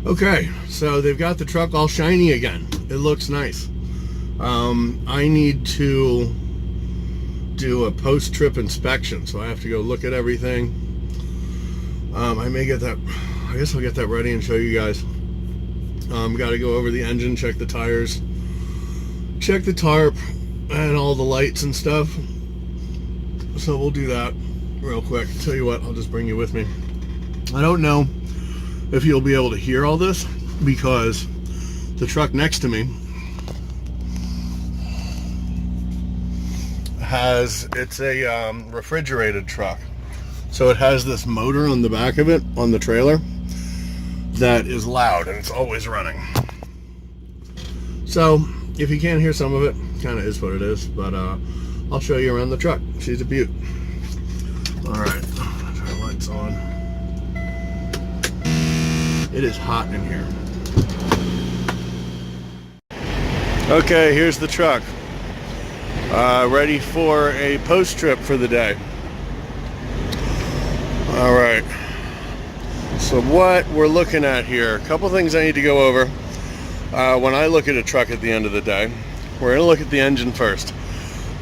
Okay, so they've got the truck all shiny again. It looks nice. I need to do a post-trip inspection, so I have to go look at everything. I may get that, I guess I'll get that ready and show you guys. Got to go over the engine, check the tires, check the tarp, and all the lights and stuff. So we'll do that real quick. Tell you what, I'll just bring you with me. I don't know if you'll be able to hear all this because the truck next to me it's a refrigerated truck, so it has this motor on the back of it on the trailer that is loud and it's always running. So if you can't hear some of it, kind of is what it is, but I'll show you around the truck. She's a beaut. All right, turn the lights on. It is hot in here. Okay, here's the truck. Ready for a post trip for the day. All right. So what we're looking at here, a couple things I need to go over. When I look at a truck at the end of the day, we're going to look at the engine first.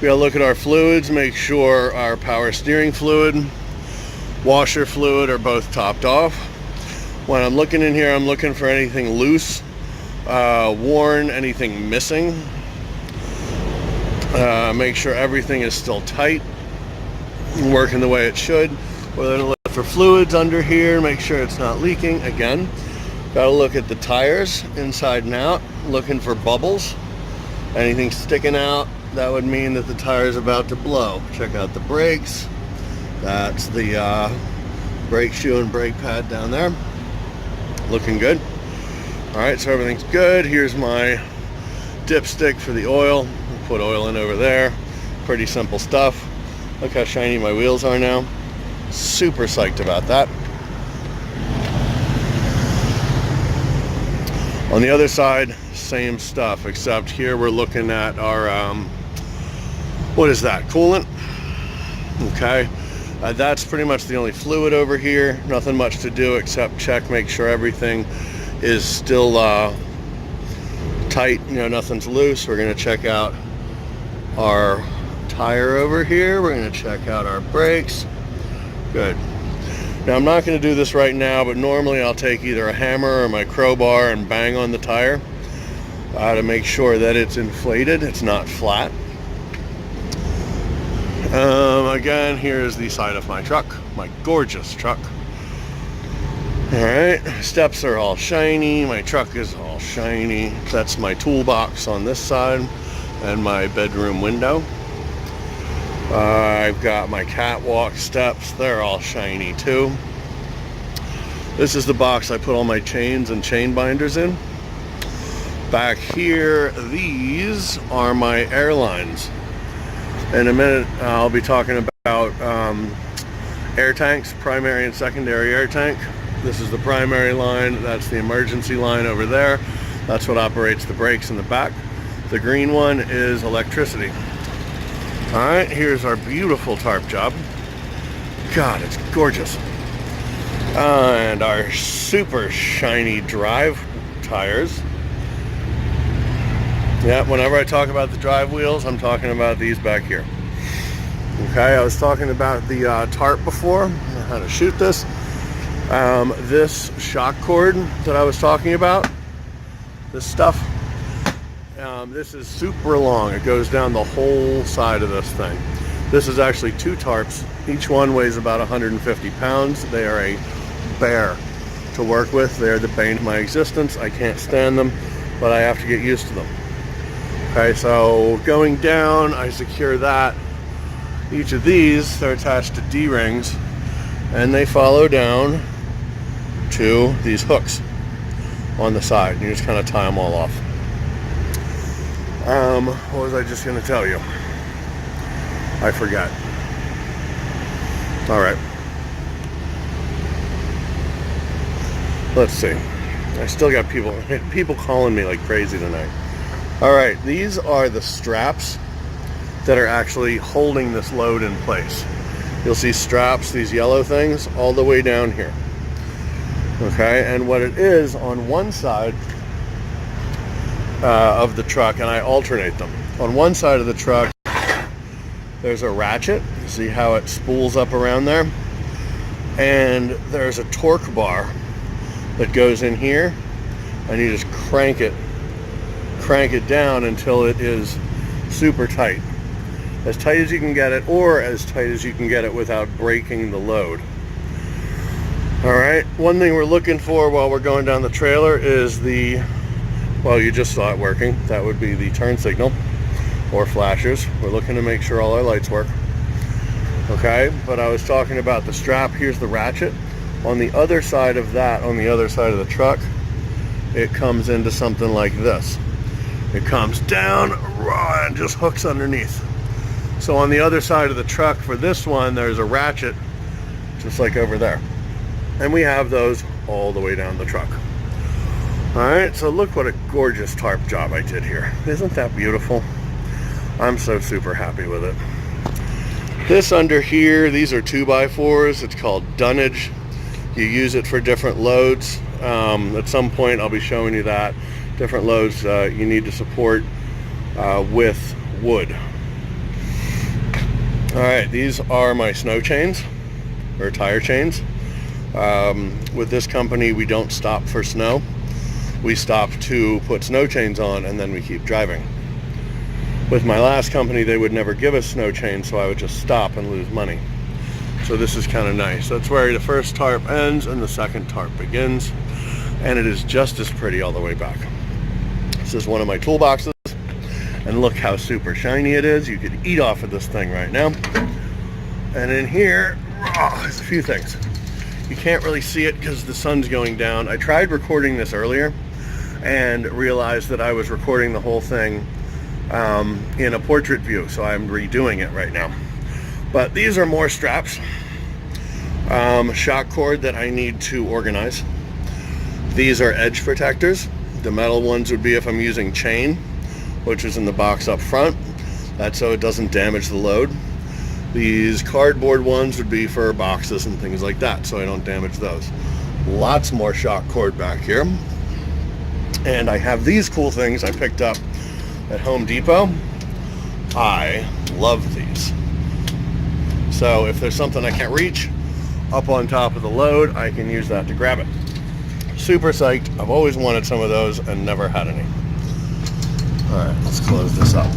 We got to look at our fluids, make sure our power steering fluid, washer fluid are both topped off. When I'm looking in here, I'm looking for anything loose, worn, anything missing. Make sure everything is still tight, working the way it should. We're going to look for fluids under here, make sure it's not leaking. Again, got to look at the tires inside and out, looking for bubbles. Anything sticking out, that would mean that the tire is about to blow. Check out the brakes. That's the brake shoe and brake pad down there. Looking good. All right, so everything's good. Here's my dipstick for the oil. We'll put oil in over there. Pretty simple stuff. Look how shiny my wheels are now. Super psyched about that. On the other side, same stuff, except here we're looking at our, what is that, coolant? Okay, that's pretty much the only fluid over here. Nothing much to do except check, make sure everything is still tight, you know, nothing's loose. We're gonna check out our tire over here. We're gonna check out our brakes. Good. Now I'm not going to do this right now, but normally I'll take either a hammer or my crowbar and bang on the tire to make sure that it's inflated, it's not flat. Again, here's the side of my truck, my gorgeous truck. Alright, steps are all shiny, my truck is all shiny. That's my toolbox on this side and my bedroom window. I've got my catwalk steps, they're all shiny too. This is the box I put all my chains and chain binders in. Back here, these are my airlines. In a minute, I'll be talking about air tanks, primary and secondary air tank. This is the primary line, that's the emergency line over there. That's what operates the brakes in the back. The green one is electricity. Alright, here's our beautiful tarp job. God, it's gorgeous. And our super shiny drive tires. Yeah, whenever I talk about the drive wheels, I'm talking about these back here. Okay, I was talking about the tarp before, how to shoot this. This shock cord that I was talking about, this stuff, this is super long. It goes down the whole side of this thing. This is actually 2 tarps. Each one weighs about 150 pounds. They are a bear to work with. They're the bane of my existence. I can't stand them, but I have to get used to them. Okay, so going down, I secure that. Each of these are attached to D-rings, and they follow down to these hooks on the side. You just kind of tie them all off. What was I just going to tell you? I forgot. All right. Let's see. I still got people calling me like crazy tonight. All right, these are the straps that are actually holding this load in place. You'll see straps, these yellow things, all the way down here. Okay, and what it is on one side of the truck, and I alternate them. On one side of the truck, there's a ratchet. You see how it spools up around there? And there's a torque bar that goes in here, and you just crank it down until it is super tight. As tight as you can get it, or as tight as you can get it without breaking the load. Alright, one thing we're looking for while we're going down the trailer is the, well, you just saw it working. That would be the turn signal or flashers. We're looking to make sure all our lights work. Okay, but I was talking about the strap. Here's the ratchet. On the other side of that, on the other side of the truck, it comes into something like this. It comes down and just hooks underneath. So on the other side of the truck for this one, there's a ratchet just like over there. And we have those all the way down the truck. Alright, so look what a gorgeous tarp job I did here. Isn't that beautiful? I'm so super happy with it. This under here, these are 2x4s. It's called dunnage. You use it for different loads. At some point I'll be showing you that. Different loads you need to support with wood. Alright, these are my snow chains, or tire chains. With this company, we don't stop for snow. We stop to put snow chains on, and then we keep driving. With my last company, they would never give us snow chains, so I would just stop and lose money. So this is kind of nice. That's where the first tarp ends and the second tarp begins, and it is just as pretty all the way back. This is one of my toolboxes, and look how super shiny it is. You could eat off of this thing right now. And in here, there's a few things. You can't really see it because the sun's going down. I tried recording this earlier and realized that I was recording the whole thing in a portrait view, so I'm redoing it right now. But these are more straps, shock cord that I need to organize. These are edge protectors. The metal ones would be if I'm using chain, which is in the box up front. That's so it doesn't damage the load. These cardboard ones would be for boxes and things like that, so I don't damage those. Lots more shock cord back here. And I have these cool things I picked up at Home Depot. I love these. So if there's something I can't reach up on top of the load, I can use that to grab it. Super psyched. I've always wanted some of those and never had any. All right, let's close this up.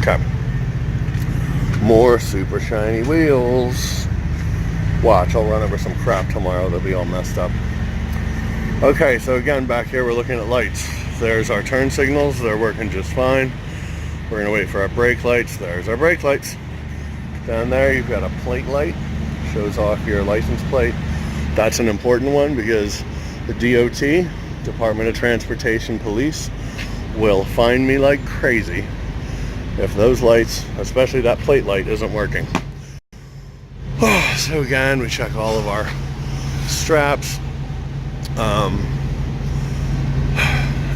Okay. More super shiny wheels. Watch, I'll run over some crap tomorrow. They'll be all messed up. Okay, so again, back here we're looking at lights. There's our turn signals. They're working just fine. We're going to wait for our brake lights. There's our brake lights. Down there you've got a plate light. Shows off your license plate. That's an important one because the DOT, Department of Transportation Police, will find me like crazy if those lights, especially that plate light, isn't working. So again, we check all of our straps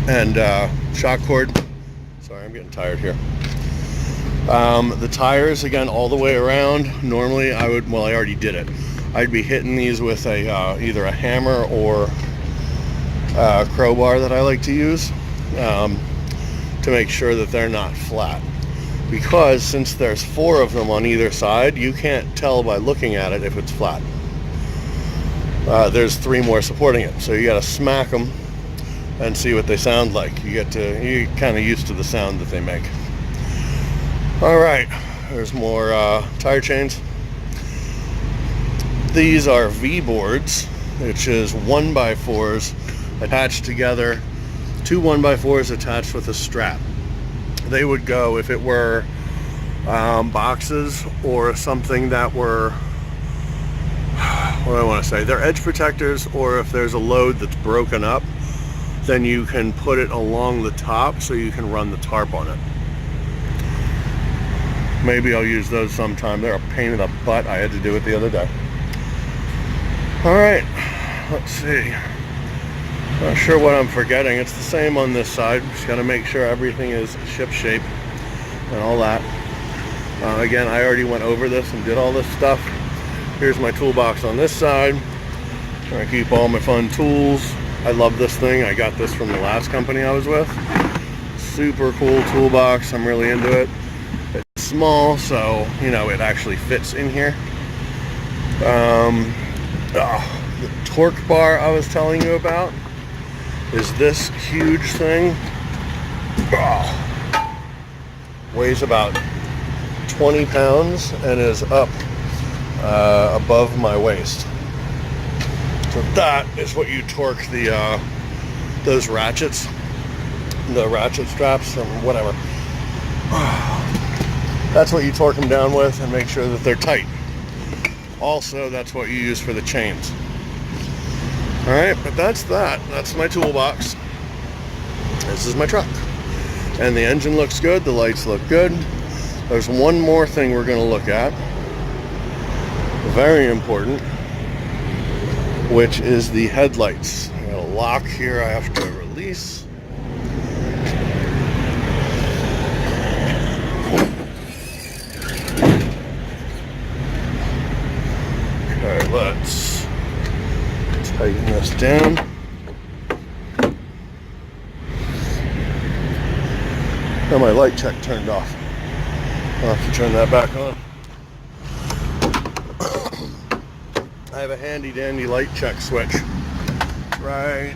and shock cord. Sorry, I'm getting tired here. The tires, again, all the way around. Normally I would, well, I already did it. I'd be hitting these with a either a hammer or a crowbar that I like to use to make sure that they're not flat. Because since there's 4 of them on either side, you can't tell by looking at it if it's flat. There's 3 more supporting it, so you got to smack them and see what they sound like. You're kind of used to the sound that they make. All right, there's more tire chains. These are V boards, which is 1x4s attached together. 2 1x4s attached with a strap. They would go if it were boxes or something that were, what do I want to say, they're edge protectors, or if there's a load that's broken up, then you can put it along the top so you can run the tarp on it. Maybe I'll use those sometime. They're a pain in the butt. I had to do it the other day. All right, let's see. Not sure what I'm forgetting. It's the same on this side. Just got to make sure everything is ship shape and all that. Again, I already went over this and did all this stuff. Here's my toolbox on this side. I keep all my fun tools. I love this thing. I got this from the last company I was with. Super cool toolbox. I'm really into it. It's small, so you know it actually fits in here. The torque bar I was telling you about is this huge thing. Weighs about 20 pounds and is up above my waist. So that is what you torque the those ratchets, the ratchet straps, or whatever. That's what you torque them down with and make sure that they're tight. Also, that's what you use for the chains. All right, but that's that. That's my toolbox. This is my truck. And the engine looks good. The lights look good. There's one more thing we're going to look at. Very important. Which is the headlights. I got a lock here I have to release. Okay, let's tighten this down. Oh, my light check turned off. I'll have to turn that back on. I have a handy dandy light check switch right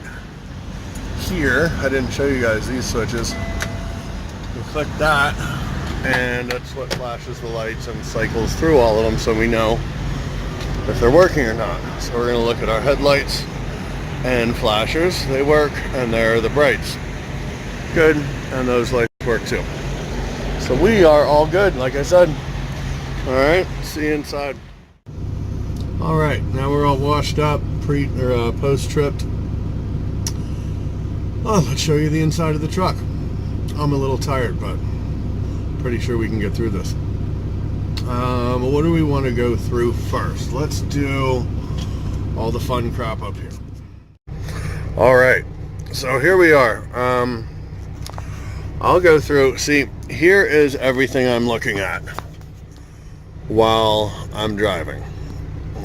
here. I didn't show you guys these switches. You click that and that's what flashes the lights and cycles through all of them so we know if they're working or not. So we're going to look at our headlights and flashers. They work, and there are the brights. Good, and those lights work too. So we are all good, like I said. All right, see you inside. All right, now we're all washed up, post-tripped. Oh, let's show you the inside of the truck. I'm a little tired, but pretty sure we can get through this. What do we want to go through first? Let's do all the fun crap up here. All right, so here we are. I'll go through. See, here is everything I'm looking at while I'm driving.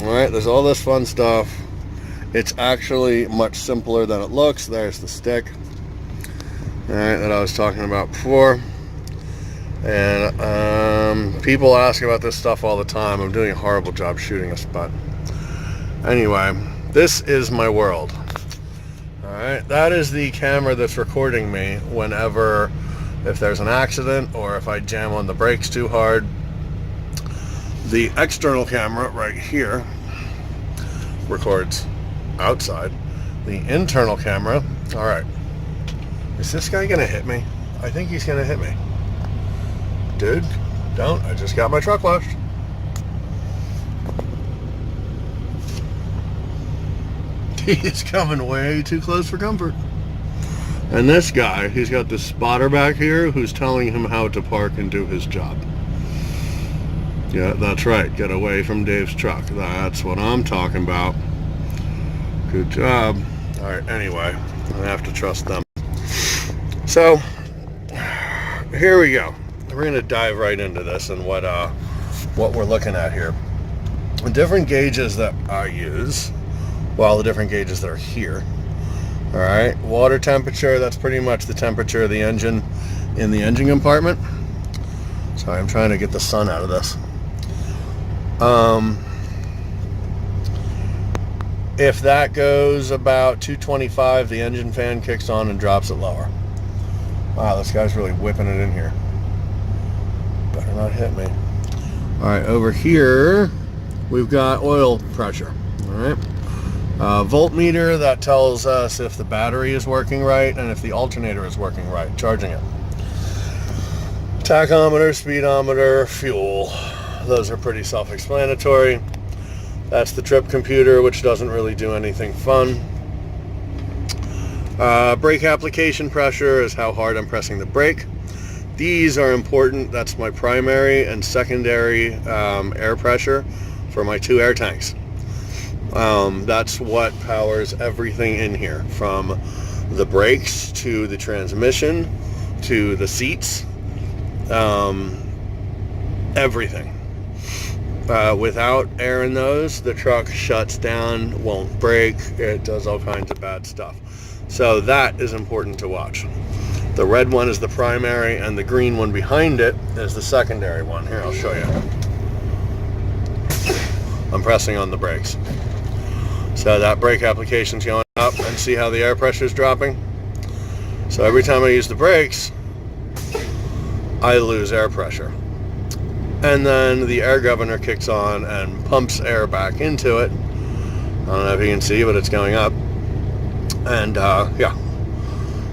All right, there's all this fun stuff. It's actually much simpler than it looks. There's the stick, all right, that I was talking about before. And people ask about this stuff all the time. I'm doing a horrible job shooting this, but anyway, this is my world. All right, that is the camera that's recording me whenever, if there's an accident or if I jam on the brakes too hard. The external camera right here records outside. The internal camera, all right, is this guy gonna hit me? I think he's gonna hit me. Dude, don't. I just got my truck washed. He's coming way too close for comfort. And this guy, he's got this spotter back here who's telling him how to park and do his job. Yeah, that's right. Get away from Dave's truck. That's what I'm talking about. Good job. All right, anyway, I have to trust them. So, here we go. We're going to dive right into this and what we're looking at here. The different gauges that I use, well, the different gauges that are here. All right, water temperature, that's pretty much the temperature of the engine in the engine compartment. Sorry, I'm trying to get the sun out of this. If that goes about 225, the engine fan kicks on and drops it lower. Wow, this guy's really whipping it in here. Better not hit me. All right, over here we've got oil pressure. All right, voltmeter, that tells us if the battery is working right and if the alternator is working right, charging it. Tachometer, speedometer, fuel, those are pretty self-explanatory. That's the trip computer, which doesn't really do anything fun. Brake application pressure is how hard I'm pressing the brake. These are important. That's my primary and secondary air pressure for my 2 air tanks. That's what powers everything in here, from the brakes to the transmission to the seats. everything. Without air in those, the truck shuts down, won't brake, it does all kinds of bad stuff. So that is important to watch. The red one is the primary, and the green one behind it is the secondary one. Here, I'll show you. I'm pressing on the brakes. So that brake application's going up, and see how the air pressure is dropping? So every time I use the brakes, I lose air pressure. And then the air governor kicks on and pumps air back into it. I don't know if you can see, but it's going up. And yeah,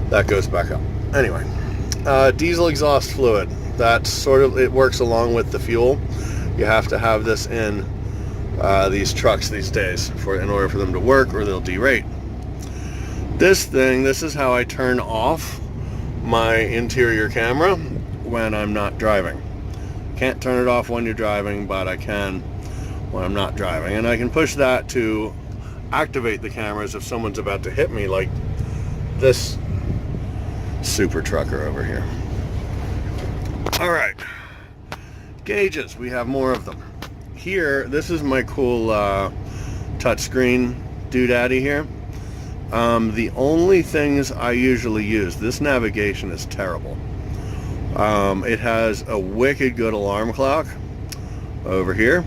that goes back up. Anyway, diesel exhaust fluid. That's sort of, it works along with the fuel. You have to have this in these trucks these days in order for them to work, or they'll derate. This is how I turn off my interior camera when I'm not driving. Can't turn it off when you're driving, but I can when I'm not driving. And I can push that to activate the cameras if someone's about to hit me, like this super trucker over here. All right, gauges, we have more of them. Here, this is my cool touchscreen doodaddy here. The only things I usually use, this navigation is terrible. It has a wicked good alarm clock over here.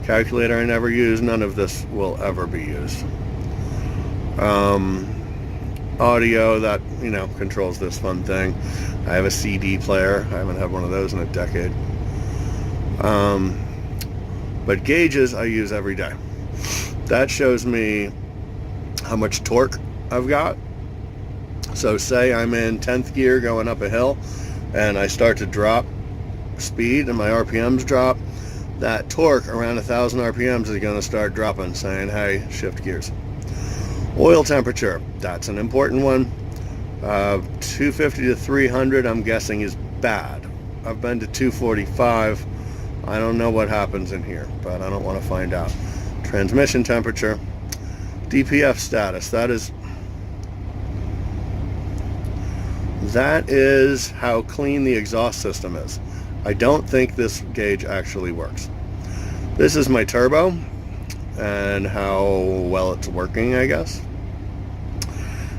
Calculator I never use. None of this will ever be used. Audio, that, you know, controls this fun thing. I have a CD player. I haven't had one of those in a decade. But gauges I use every day. That shows me how much torque I've got. So say I'm in 10th gear going up a hill, and I start to drop speed and my RPMs drop, that torque around 1,000 RPMs is going to start dropping, saying, hey, shift gears. Oil temperature, that's an important one. 250 to 300, I'm guessing, is bad. I've been to 245. I don't know what happens in here, but I don't want to find out. Transmission temperature. DPF status, that is how clean the exhaust system is. I don't think this gauge actually works. This is my turbo and how well it's working, I guess.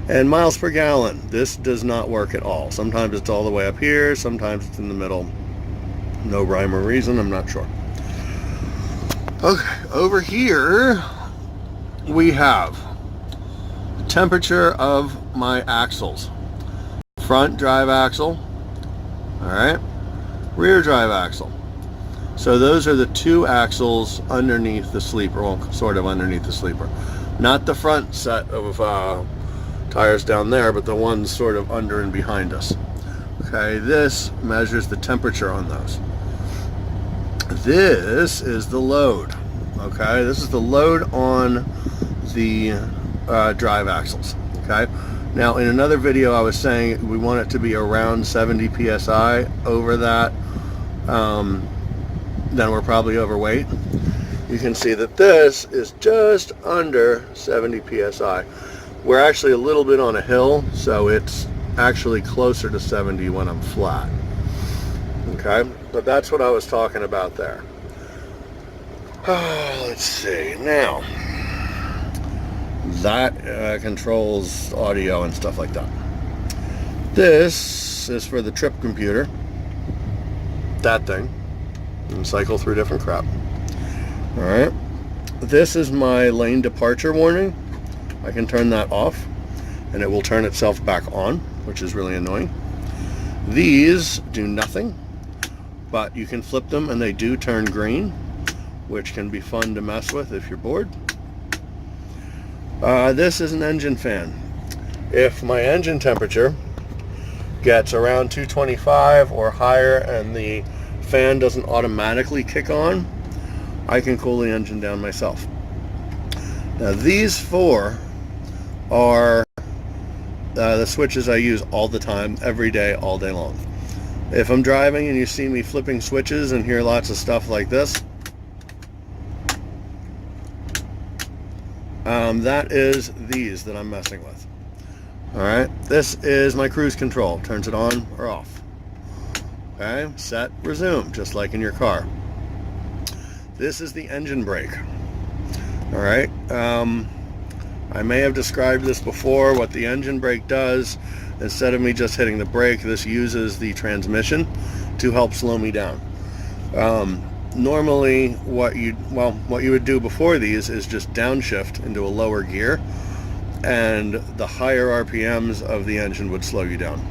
And miles per gallon, this does not work at all. Sometimes it's all the way up here, sometimes it's in the middle. No rhyme or reason, I'm not sure. Okay, over here we have the temperature of my axles. Front drive axle, all right, rear drive axle. So those are the two axles underneath the sleeper, well, sort of underneath the sleeper. Not the front set of tires down there, but the ones sort of under and behind us. Okay, this measures the temperature on those. This is the load. Okay, this is the load on the drive axles. Okay, now in another video I was saying we want it to be around 70 psi. Over that, then we're probably overweight. You can see that this is just under 70 psi. We're actually a little bit on a hill, so it's actually closer to 70 when I'm flat. Okay, but that's what I was talking about there. Let's see, now that controls audio and stuff like that. This is for the trip computer, that thing, and cycle through different crap. All right, this is my lane departure warning. I can turn that off and it will turn itself back on, which is really annoying. These do nothing, but you can flip them and they do turn green, which can be fun to mess with if you're bored. This is an engine fan. If my engine temperature gets around 225 or higher and the fan doesn't automatically kick on, I can cool the engine down myself. Now these four are the switches I use all the time, every day, all day long. If I'm driving and you see me flipping switches and hear lots of stuff like this, that is these that I'm messing with. Alright, this is my cruise control. Turns it on or off. Okay, set, resume, just like in your car. This is the engine brake. All right. I may have described this before. What the engine brake does, instead of me just hitting the brake, this uses the transmission to help slow me down. Normally, what you would do before these is just downshift into a lower gear, and the higher RPMs of the engine would slow you down.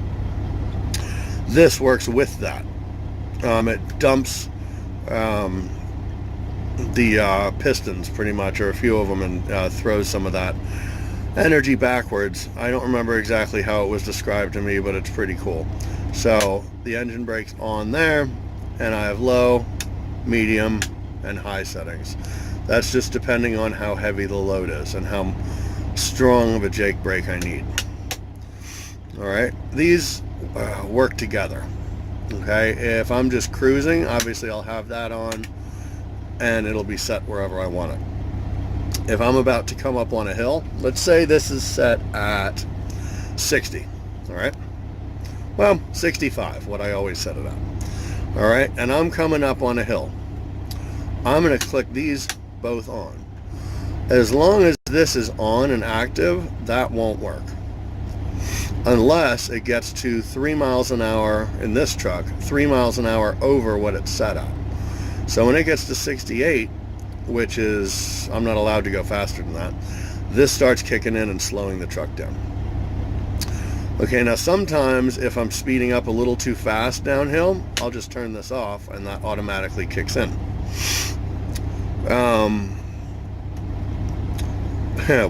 This works with that. It dumps the pistons pretty much, or a few of them, and throws some of that energy backwards. I don't remember exactly how it was described to me, but it's pretty cool. So the engine brake's on there, and I have low, medium, and high settings. That's just depending on how heavy the load is and how strong of a Jake brake I need. All right, these work together. Okay, if I'm just cruising, obviously I'll have that on and it'll be set wherever I want it. If I'm about to come up on a hill, let's say this is set at 60, all right? Well, 65, what I always set it at. All right, and I'm coming up on a hill. I'm gonna click these both on. As long as this is on and active, that won't work. Unless it gets to 3 miles an hour in this truck, 3 miles an hour over what it's set at. So when it gets to 68, which is, I'm not allowed to go faster than that, this starts kicking in and slowing the truck down. Okay, now sometimes if I'm speeding up a little too fast downhill, I'll just turn this off and that automatically kicks in.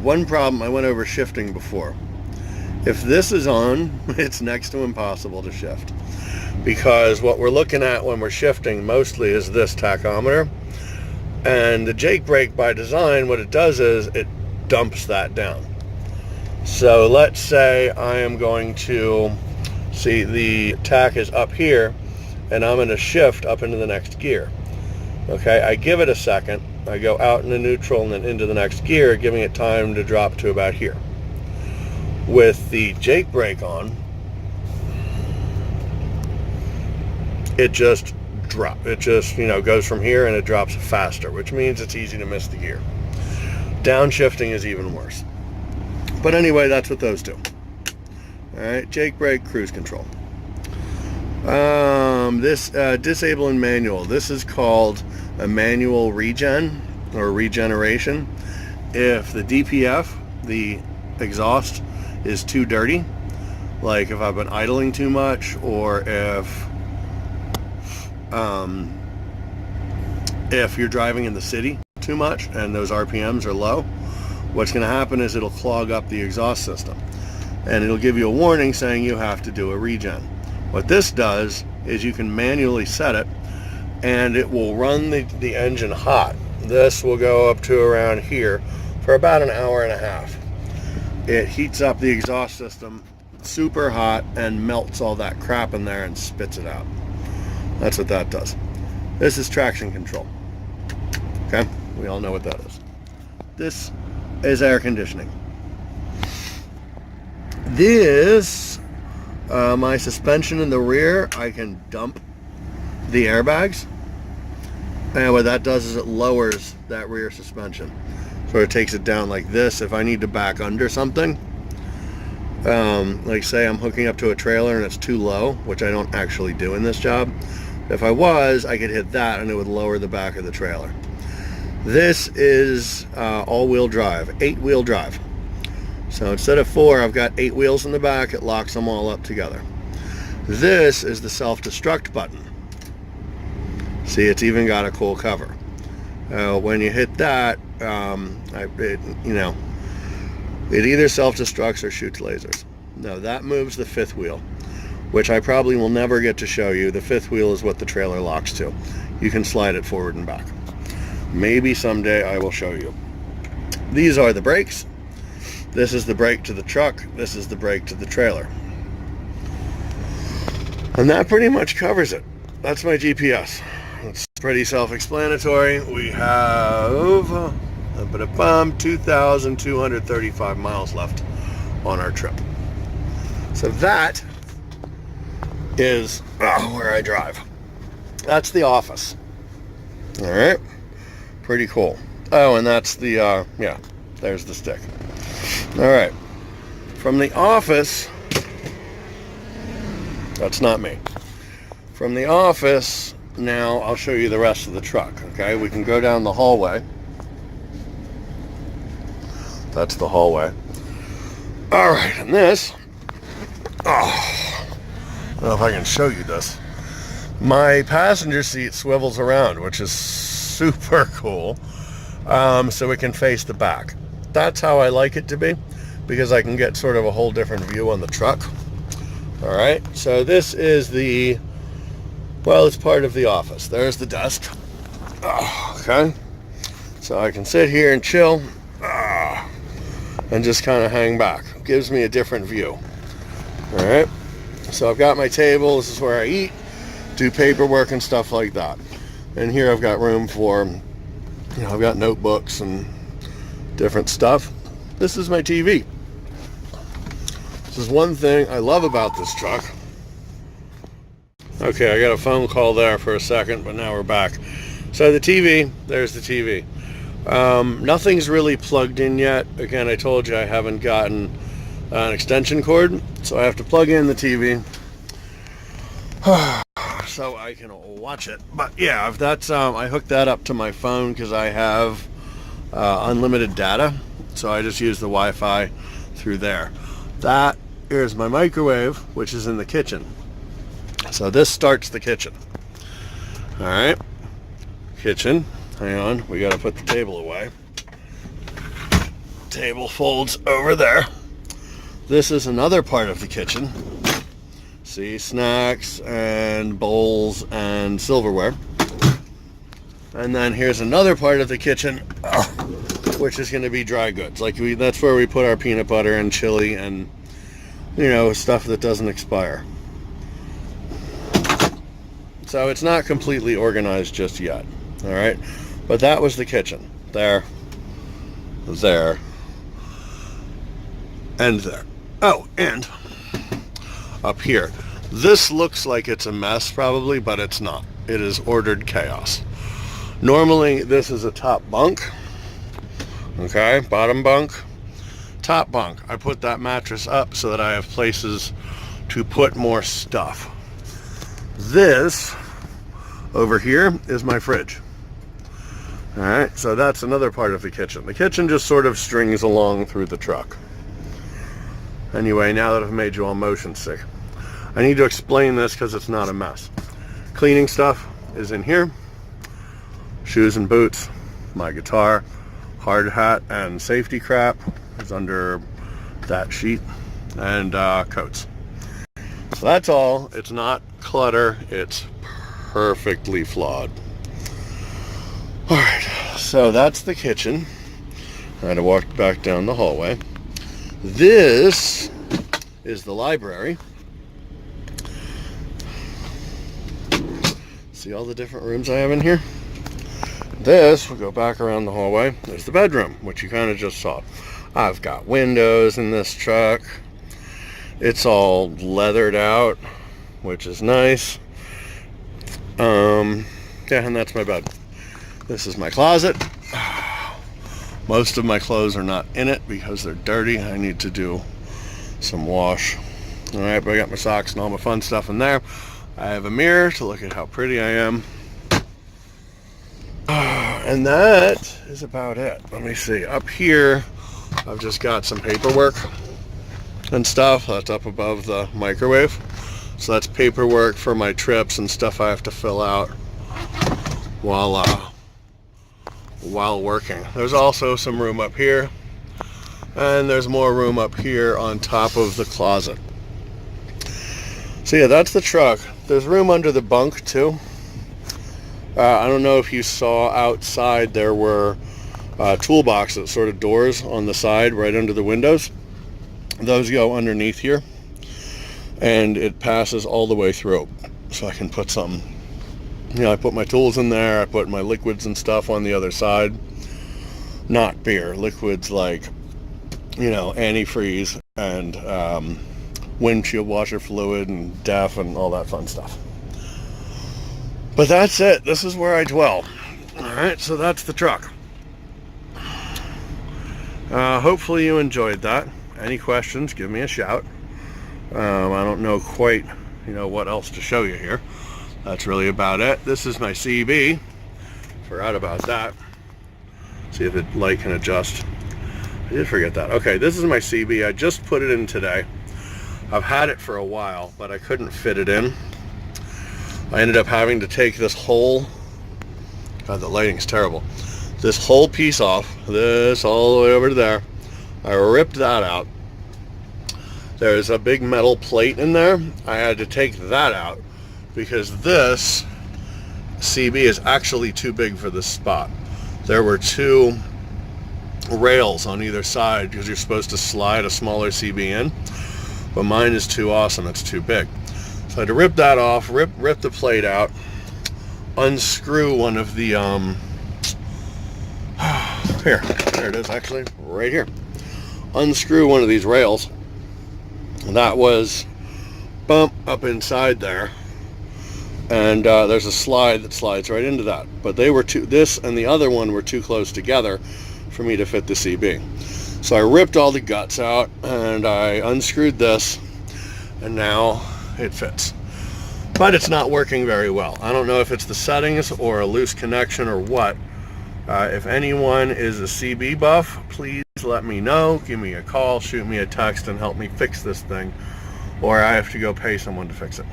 One problem, I went over shifting before. If this is on, it's next to impossible to shift, because what we're looking at when we're shifting mostly is this tachometer, and the Jake brake by design, what it does is it dumps that down. So let's say I am going to, see the tach is up here and I'm going to shift up into the next gear. Okay, I give it a second, I go out into neutral and then into the next gear, giving it time to drop to about here. With the Jake brake on, it just goes from here and it drops faster, which means it's easy to miss the gear. Downshifting is even worse. But anyway, that's what those do. All right, Jake brake, cruise control. This disable and manual. This is called a manual regen or regeneration. If the DPF, the exhaust, is too dirty, like if I've been idling too much, or if you're driving in the city too much and those RPMs are low, what's going to happen is it'll clog up the exhaust system and it'll give you a warning saying you have to do a regen. What this does is you can manually set it and it will run the engine hot. This will go up to around here for about an hour and a half. It heats up the exhaust system super hot and melts all that crap in there and spits it out. That's what that does. This is traction control. Okay, we all know what that is. This is air conditioning. This, my suspension in the rear, I can dump the airbags. And what that does is it lowers that rear suspension. So it takes it down like this. If I need to back under something, like say I'm hooking up to a trailer and it's too low, which I don't actually do in this job. If I was, I could hit that and it would lower the back of the trailer. This is all-wheel drive, 8-wheel drive. So instead of 4, I've got 8 wheels in the back. It locks them all up together. This is the self-destruct button. See, it's even got a cool cover. When you hit that, it either self-destructs or shoots lasers. Now that moves the 5th wheel, which I probably will never get to show you. The 5th wheel is what the trailer locks to. You can slide it forward and back. Maybe someday I will show you. These are the brakes. This is the brake to the truck. This is the brake to the trailer. And that pretty much covers it. That's my GPS. It's pretty self-explanatory. We have 2,235 miles left on our trip. So that is where I drive. That's the office. All right, pretty cool. Oh, and that's the, yeah, there's the stick. All right, from the office, that's not me. From the office, now I'll show you the rest of the truck, okay? We can go down the hallway. That's the hallway. All right, and this, I don't know if I can show you this. My passenger seat swivels around, which is super cool, so it can face the back. That's how I like it to be, because I can get sort of a whole different view on the truck. All right, so this is the, well, it's part of the office. There's the desk. Okay, so I can sit here and chill and just kind of hang back. Gives me a different view. All right, so I've got my table. This is where I eat, do paperwork and stuff like that. And here I've got room for, you know, I've got notebooks and different stuff. This is my TV. This is one thing I love about this truck. Okay, I got a phone call there for a second, but now we're back. So the TV, there's the TV. Nothing's really plugged in yet. Again, I told you I haven't gotten an extension cord, so I have to plug in the TV so I can watch it. But yeah, if that's I hooked that up to my phone because I have unlimited data, so I just use the Wi-Fi through there. That is my microwave, which is in the kitchen. So this starts the kitchen. All right, kitchen. Hang on, we got to put the table away. Table folds over there. This is another part of the kitchen. See, snacks and bowls and silverware. And then here's another part of the kitchen, which is going to be dry goods. Like that's where we put our peanut butter and chili and, you know, stuff that doesn't expire. So it's not completely organized just yet. All right, but that was the kitchen. There, and there. Oh, and up here. This looks like it's a mess probably, but it's not. It is ordered chaos. Normally this is a top bunk. Okay, bottom bunk, top bunk. I put that mattress up so that I have places to put more stuff. This over here is my fridge. All right, so that's another part of the kitchen. The kitchen just sort of strings along through the truck. Anyway, now that I've made you all motion sick, I need to explain this because it's not a mess. Cleaning stuff is in here. Shoes and boots, my guitar, hard hat and safety crap is under that sheet, and coats. So that's all. It's not clutter. It's perfectly flawed. All right, so that's the kitchen. I had to walk back down the hallway. This is the library. See all the different rooms I have in here? This, we'll go back around the hallway. There's the bedroom, which you kind of just saw. I've got windows in this truck. It's all leathered out, which is nice. Yeah, and that's my bed. This is my closet. Most of my clothes are not in it because they're dirty. I need to do some wash. All right, but I got my socks and all my fun stuff in there. I have a mirror to look at how pretty I am. And that is about it. Let me see. Up here, I've just got some paperwork and stuff. That's up above the microwave. So that's paperwork for my trips and stuff I have to fill out while working. There's also some room up here, and there's more room up here on top of the closet. So yeah, that's the truck. There's room under the bunk too. I don't know if you saw outside, there were toolboxes, sort of doors on the side right under the windows. Those go underneath here, and it passes all the way through, so I can put some, you know, I put my tools in there, I put my liquids and stuff on the other side. Not beer, liquids like, you know, antifreeze and windshield washer fluid and DEF and all that fun stuff. But that's it. This is where I dwell. Alright, so that's the truck. Hopefully you enjoyed that. Any questions, give me a shout. I don't know quite, what else to show you here. That's really about it. This is my CB. Forgot about that. See if the light can adjust. I did forget that. Okay, this is my CB. I just put it in today. I've had it for a while, but I couldn't fit it in. I ended up having to take this whole, God, the lighting's terrible. This whole piece off, this all the way over to there. I ripped that out. There's a big metal plate in there. I had to take that out because this CB is actually too big for this spot. There were two rails on either side because you're supposed to slide a smaller CB in, but mine is too awesome, it's too big. So I had to rip that off, rip the plate out, unscrew one of the, here, there it is actually, right here. Unscrew one of these rails. That was bump up inside there. And there's a slide that slides right into that. But they were this and the other one were too close together for me to fit the CB. So I ripped all the guts out and I unscrewed this, and now it fits. But it's not working very well. I don't know if it's the settings or a loose connection or what. If anyone is a CB buff, please let me know. Give me a call, shoot me a text, and help me fix this thing. Or I have to go pay someone to fix it.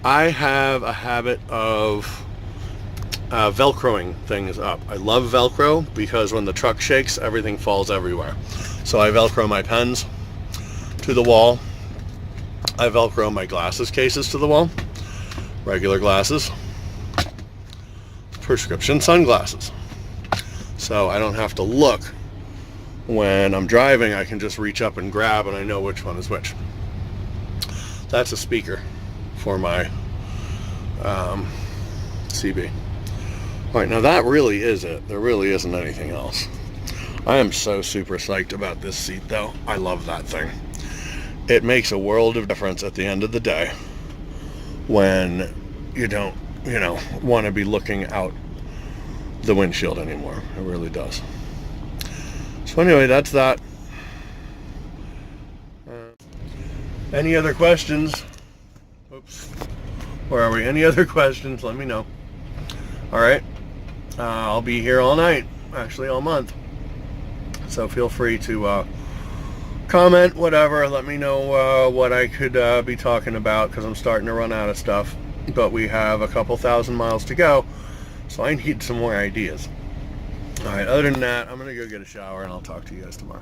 I have a habit of Velcroing things up. I love Velcro because when the truck shakes, everything falls everywhere. So I Velcro my pens to the wall. I Velcro my glasses cases to the wall. Regular glasses. Prescription sunglasses. So I don't have to look when I'm driving. I can just reach up and grab and I know which one is which. That's a speaker for my CB. Alright, now that really is it. There really isn't anything else. I am so super psyched about this seat though. I love that thing. It makes a world of difference at the end of the day when you don't, want to be looking out the windshield anymore. It really does. So anyway, that's that. Any other questions? Oops. Where are we? Any other questions? Let me know. Alright. I'll be here all night. Actually, all month. So feel free to comment, whatever. Let me know what I could be talking about because I'm starting to run out of stuff. But we have a couple thousand miles to go. So I need some more ideas. Alright, other than that, I'm going to go get a shower and I'll talk to you guys tomorrow.